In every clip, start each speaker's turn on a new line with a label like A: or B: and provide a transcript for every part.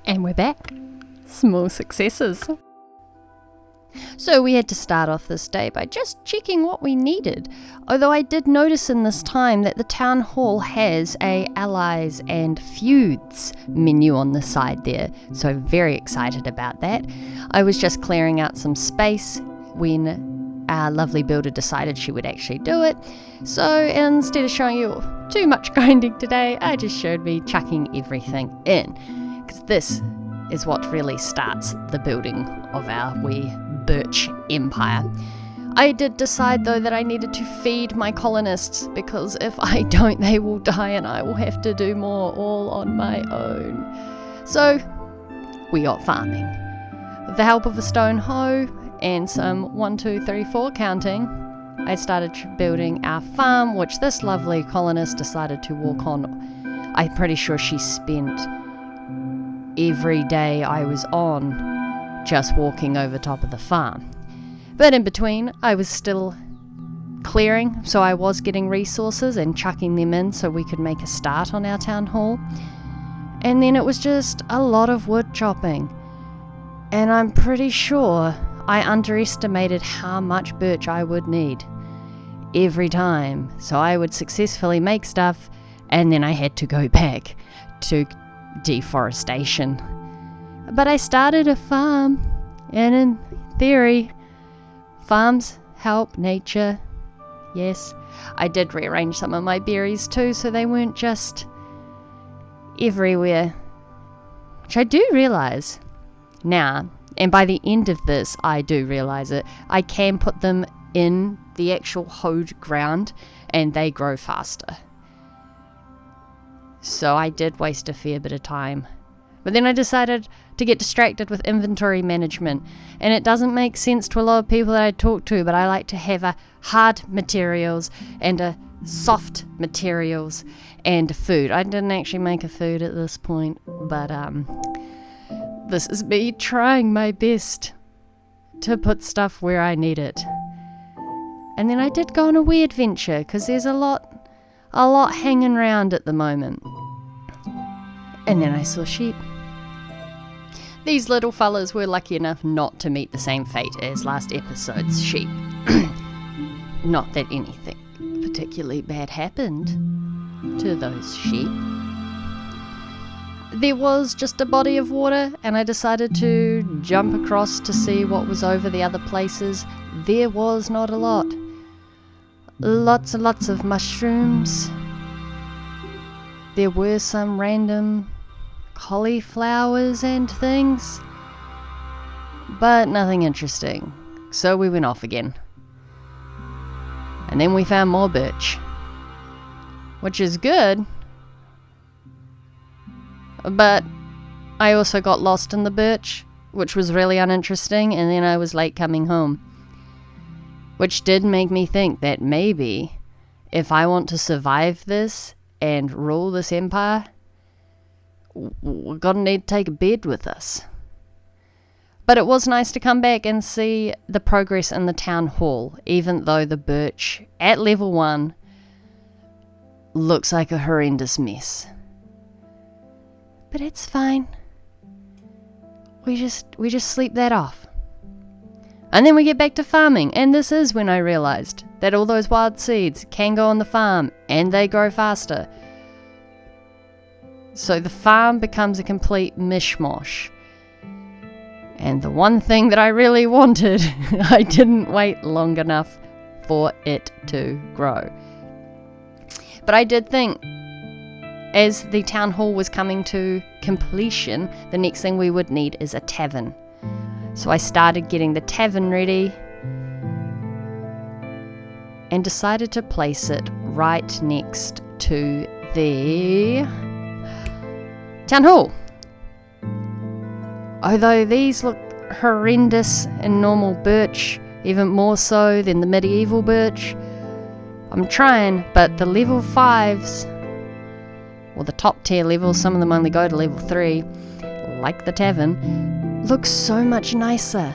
A: And we're back. Small successes. So we had to start off this day by just checking what we needed. Although I did notice in this time that the town hall has a allies and feuds menu on the side there. So very excited about that. I was just clearing out some space when our lovely builder decided she would actually do it. So instead of showing you too much grinding today, I just showed me chucking everything in. Because this is what really starts the building of our wee Birch empire. I did decide though that I needed to feed my colonists, because if I don't they will die and I will have to do more all on my own. So we got farming. With the help of a stone hoe and some 1, 2, 3, 4 counting, I started building our farm, which this lovely colonist decided to walk on. I'm pretty sure she spent every day I was on just walking over top of the farm. But in between, I was still clearing, so I was getting resources and chucking them in so we could make a start on our town hall. And then it was just a lot of wood chopping. And I'm pretty sure I underestimated how much birch I would need every time. So I would successfully make stuff, and then I had to go back to deforestation. But I started a farm, and in theory, farms help nature. Yes, I did rearrange some of my berries too, so they weren't just everywhere, which I do realize now, and by the end of this I do realize it, I can put them in the actual hoed ground and they grow faster. So I did waste a fair bit of time. But then I decided to get distracted with inventory management. And it doesn't make sense to a lot of people that I talk to, but I like to have a hard materials and a soft materials and food. I didn't actually make a food at this point, but this is me trying my best to put stuff where I need it. And then I did go on a wee adventure, because there's a lot hanging around at the moment. And then I saw sheep. These little fellas were lucky enough not to meet the same fate as last episode's sheep. Not that anything particularly bad happened to those sheep. There was just a body of water, and I decided to jump across to see what was over the other places. There was not a lot. Lots and lots of mushrooms. There were some random cauliflowers and things, but nothing interesting. So we went off again. And then we found more birch, which is good, but I also got lost in the birch, which was really uninteresting, and then I was late coming home. Which did make me think that maybe if I want to survive this and rule this empire, we're gonna need to take a bed with us. But it was nice to come back and see the progress in the town hall, even though the birch at level 1 looks like a horrendous mess. But it's fine. We just sleep that off. And then we get back to farming, and this is when I realized that all those wild seeds can go on the farm and they grow faster. So the farm becomes a complete mishmash. And the one thing that I really wanted, I didn't wait long enough for it to grow. But I did think, as the town hall was coming to completion, the next thing we would need is a tavern. So I started getting the tavern ready and decided to place it right next to the town hall. Although these look horrendous in normal birch, even more so than the medieval birch, I'm trying, but the level 5s, or the top tier levels, some of them only go to level 3, like the tavern, looks so much nicer.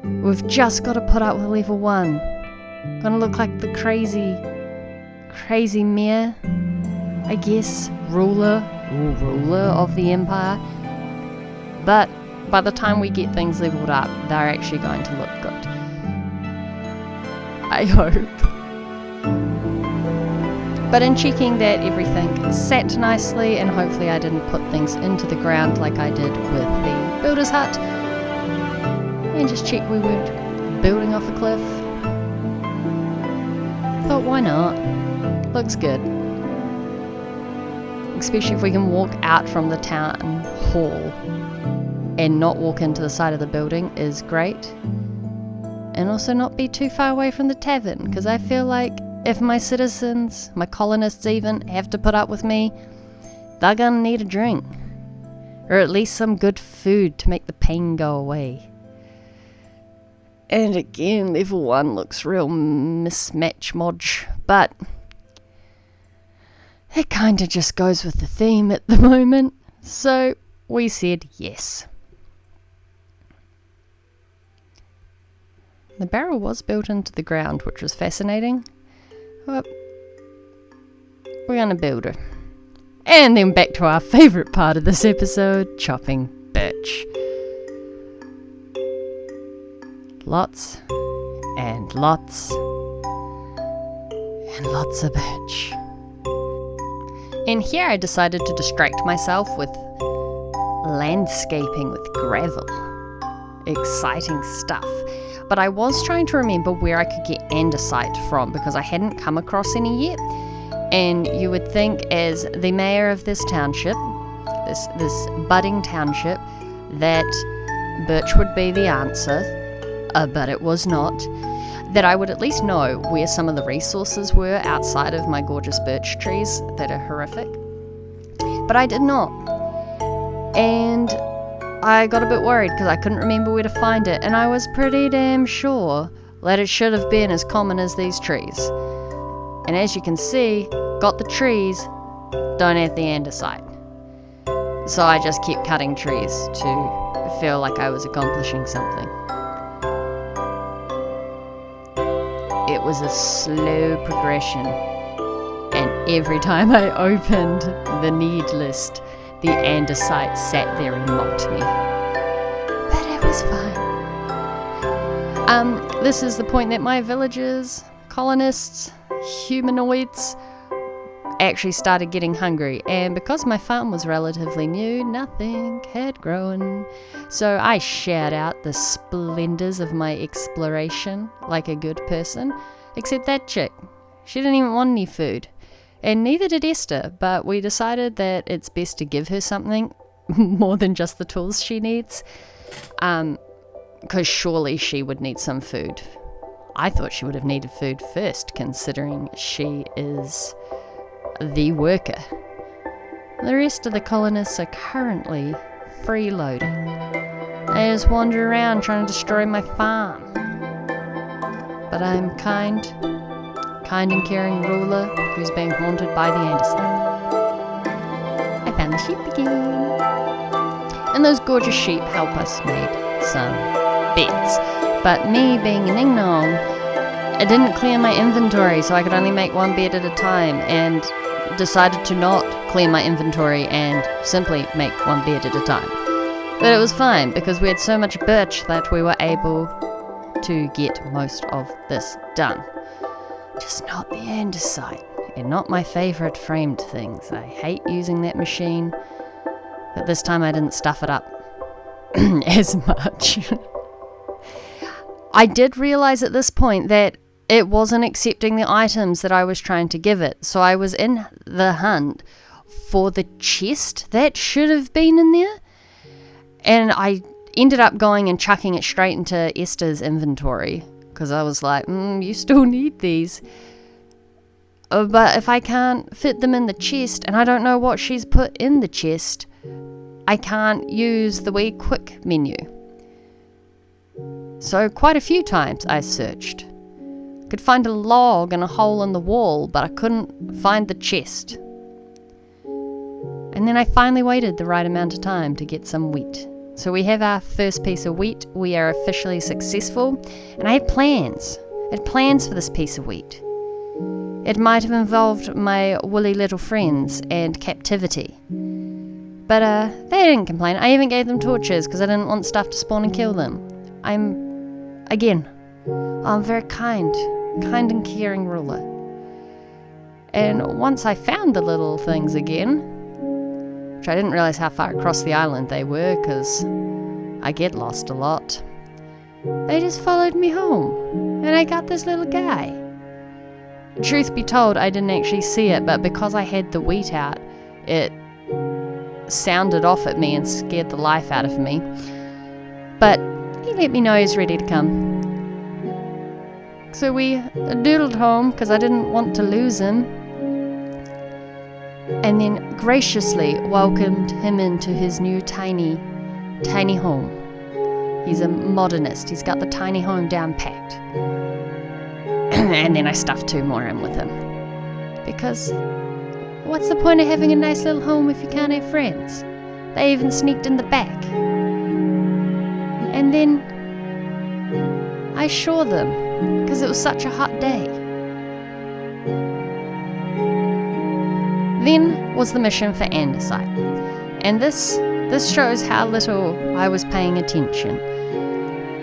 A: We've just got to put up with level 1. Gonna look like the crazy mayor, I guess, ruler of the empire. but by the time we get things leveled up, they're actually going to look good. I hope. But in checking that everything sat nicely, and hopefully I didn't put things into the ground like I did with the builder's hut, and just check we weren't building off a cliff, thought why not? Looks good. Especially if we can walk out from the town hall and not walk into the side of the building is great. And also not be too far away from the tavern, because I feel like if my citizens, my colonists even, have to put up with me, they're gonna need a drink. Or at least some good food to make the pain go away. And again, level 1 looks real mismatch modge, but it kinda just goes with the theme at the moment, so we said yes. The barrel was built into the ground, which was fascinating. Well, we're gonna build her. And then back to our favourite part of this episode, chopping birch. Lots and lots and lots of birch. And here I decided to distract myself with landscaping with gravel. Exciting stuff. But I was trying to remember where I could get andesite from, because I hadn't come across any yet. And you would think, as the mayor of this township, this budding township, that birch would be the answer, but it was not. That I would at least know where some of the resources were outside of my gorgeous birch trees that are horrific. But I did not. And I got a bit worried because I couldn't remember where to find it, and I was pretty damn sure that it should have been as common as these trees. And as you can see, got the trees, don't have the andesite. So I just kept cutting trees to feel like I was accomplishing something. It was a slow progression, and every time I opened the need list, the andesite sat there and mocked me. But it was fine. This is the point that my villagers, colonists, humanoids actually started getting hungry, and because my farm was relatively new, nothing had grown. So I shared out the splendors of my exploration like a good person, except that chick. She didn't even want any food. And neither did Esther, but we decided that it's best to give her something more than just the tools she needs, because surely she would need some food. I thought she would have needed food first, considering she is the worker. The rest of the colonists are currently freeloading. They just wander around trying to destroy my farm. But I'm kind and caring ruler who's being haunted by the andesite. I found the sheep again. And those gorgeous sheep help us make some beds. But me being an Ignon, it didn't clear my inventory, so I could only make one bed at a time, and decided to not clear my inventory and simply make one bed at a time. But it was fine, because we had so much birch that we were able to get most of this done. Just not the andesite, and not my favourite framed things. I hate using that machine, but this time I didn't stuff it up as much. I did realise at this point that it wasn't accepting the items that I was trying to give it, so I was in the hunt for the chest that should have been in there, and I ended up going and chucking it straight into Esther's inventory, because I was like, you still need these. But if I can't fit them in the chest, and I don't know what she's put in the chest, I can't use the wee quick menu. So quite a few times I searched. Could find a log and a hole in the wall, but I couldn't find the chest. And then I finally waited the right amount of time to get some wheat. So we have our first piece of wheat. We are officially successful. And I had plans. I had plans for this piece of wheat. It might have involved my woolly little friends and captivity. But they didn't complain. I even gave them torches because I didn't want stuff to spawn and kill them. I'm very kind and caring ruler. And once I found the little things again, which I didn't realize how far across the island they were because I get lost a lot, they just followed me home, and I got this little guy. Truth be told, I didn't actually see it, but because I had the wheat out, it sounded off at me and scared the life out of me. But he let me know he was ready to come. So we doodled home because I didn't want to lose him, and then graciously welcomed him into his new tiny home. He's a modernist. He's got the tiny home down packed. And then I stuffed 2 more in with him. Because what's the point of having a nice little home if you can't have friends? They even sneaked in the back. And then I shore them because it was such a hot day. Then was the mission for andesite. And this shows how little I was paying attention.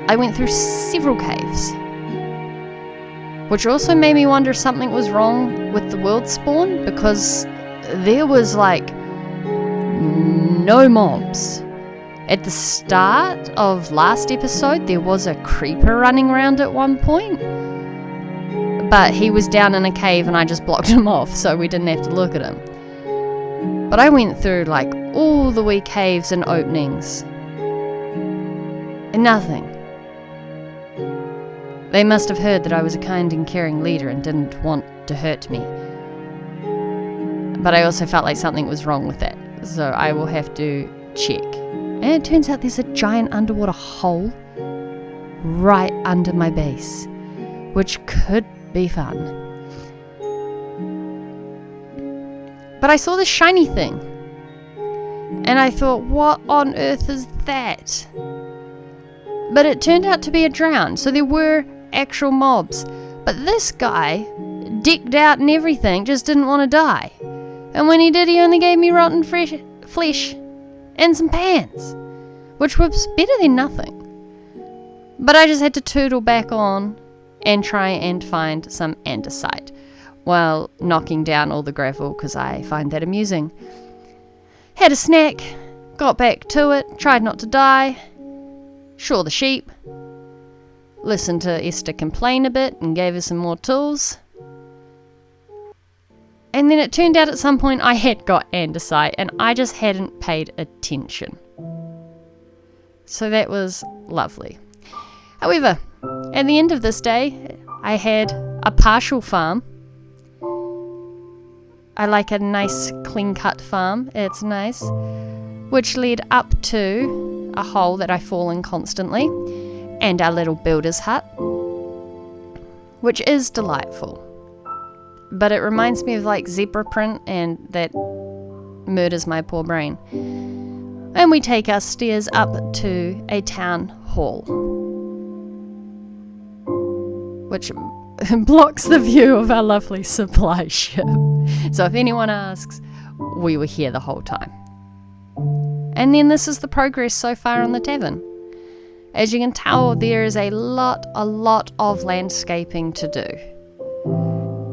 A: I went through several caves, which also made me wonder if something was wrong with the world spawn, because there was like no mobs. At the start of last episode, there was a creeper running around at one point, but he was down in a cave and I just blocked him off, so we didn't have to look at him. But I went through like all the wee caves and openings, and nothing. They must have heard that I was a kind and caring leader and didn't want to hurt me. But I also felt like something was wrong with that, so I will have to check. And it turns out there's a giant underwater hole right under my base, which could be fun. But I saw this shiny thing, and I thought, what on earth is that? But it turned out to be a drown, so there were actual mobs. But this guy, decked out and everything, just didn't want to die. And when he did, he only gave me rotten flesh and some pants, which was better than nothing. But I just had to turtle back on and try and find some andesite while knocking down all the gravel because I find that amusing. Had a snack, got back to it, tried not to die, shore the sheep, listened to Esther complain a bit and gave her some more tools. And then it turned out at some point I had got andesite and I just hadn't paid attention. So that was lovely. However, at the end of this day, I had a partial farm. I like a nice clean-cut farm. It's nice. Which led up to a hole that I fall in constantly, and our little builder's hut, which is delightful. But it reminds me of like zebra print, and that murders my poor brain. And we take our stairs up to a town hall, which blocks the view of our lovely supply ship. So if anyone asks, we were here the whole time. And then this is the progress so far on the tavern. As you can tell, there is a lot of landscaping to do.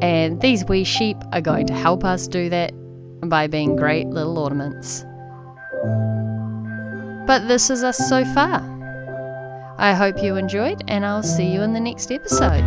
A: And these wee sheep are going to help us do that by being great little ornaments. But this is us so far. I hope you enjoyed, and I'll see you in the next episode.